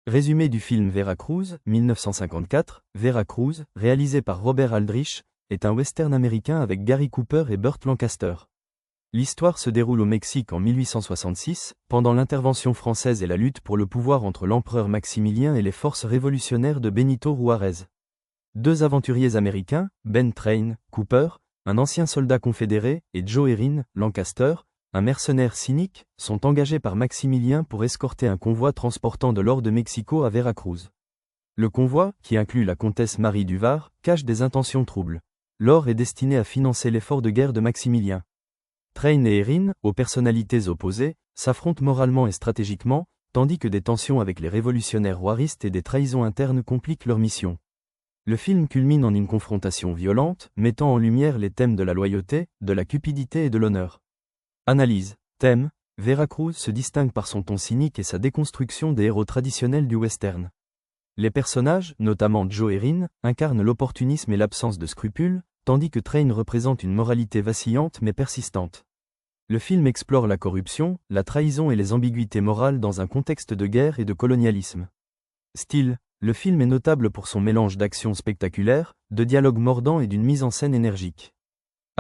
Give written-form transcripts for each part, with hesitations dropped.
Résumé du film Veracruz, 1954, Veracruz, réalisé par Robert Aldrich, est un western américain avec Gary Cooper et Burt Lancaster. L'histoire se déroule au Mexique en 1866, pendant l'intervention française et la lutte pour le pouvoir entre l'empereur Maximilien et les forces révolutionnaires de Benito Juárez. Deux aventuriers américains, Ben Train, Cooper, un ancien soldat confédéré, et Joe Erin, Lancaster, un mercenaire cynique, sont engagés par Maximilien pour escorter un convoi transportant de l'or de Mexico à Veracruz. Le convoi, qui inclut la comtesse Marie du Var, cache des intentions troubles. L'or est destiné à financer l'effort de guerre de Maximilien. Train et Erin, aux personnalités opposées, s'affrontent moralement et stratégiquement, tandis que des tensions avec les révolutionnaires juaristes et des trahisons internes compliquent leur mission. Le film culmine en une confrontation violente, mettant en lumière les thèmes de la loyauté, de la cupidité et de l'honneur. Analyse. Thème. Veracruz se distingue par son ton cynique et sa déconstruction des héros traditionnels du western. Les personnages, notamment Joe Erin, incarnent l'opportunisme et l'absence de scrupules, tandis que Train représente une moralité vacillante mais persistante. Le film explore la corruption, la trahison et les ambiguïtés morales dans un contexte de guerre et de colonialisme. Style. Le film est notable pour son mélange d'action spectaculaire, de dialogues mordants et d'une mise en scène énergique.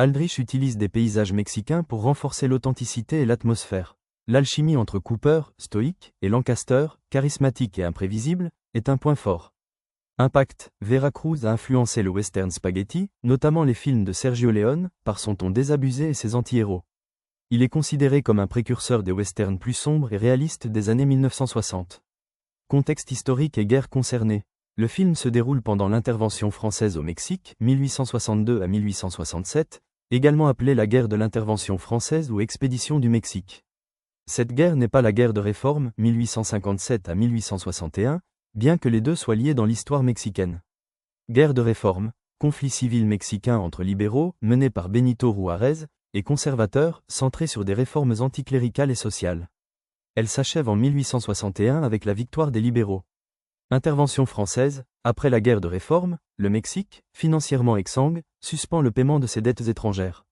Aldrich utilise des paysages mexicains pour renforcer l'authenticité et l'atmosphère. L'alchimie entre Cooper, stoïque, et Lancaster, charismatique et imprévisible, est un point fort. Impact. Veracruz a influencé le western spaghetti, notamment les films de Sergio Leone, par son ton désabusé et ses anti-héros. Il est considéré comme un précurseur des westerns plus sombres et réalistes des années 1960. Contexte historique et guerre concernée. Le film se déroule pendant l'intervention française au Mexique, 1862 à 1867, également appelée la guerre de l'intervention française ou expédition du Mexique. Cette guerre n'est pas la guerre de réforme, 1857 à 1861, bien que les deux soient liés dans l'histoire mexicaine. Guerre de réforme, conflit civil mexicain entre libéraux, mené par Benito Juárez, et conservateurs, centré sur des réformes anticléricales et sociales. Elle s'achève en 1861 avec la victoire des libéraux. Intervention française. Après la guerre de réforme, le Mexique, financièrement exsangue, suspend le paiement de ses dettes étrangères.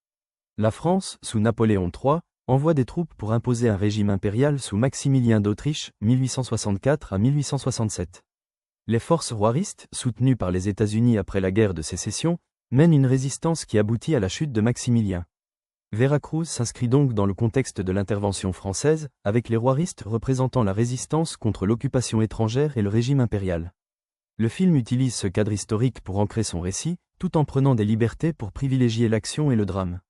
La France, sous Napoléon III, envoie des troupes pour imposer un régime impérial sous Maximilien d'Autriche, 1864 à 1867. Les forces juaristes, soutenues par les États-Unis après la guerre de sécession, mènent une résistance qui aboutit à la chute de Maximilien. Veracruz s'inscrit donc dans le contexte de l'intervention française, avec les juaristes représentant la résistance contre l'occupation étrangère et le régime impérial. Le film utilise ce cadre historique pour ancrer son récit, tout en prenant des libertés pour privilégier l'action et le drame.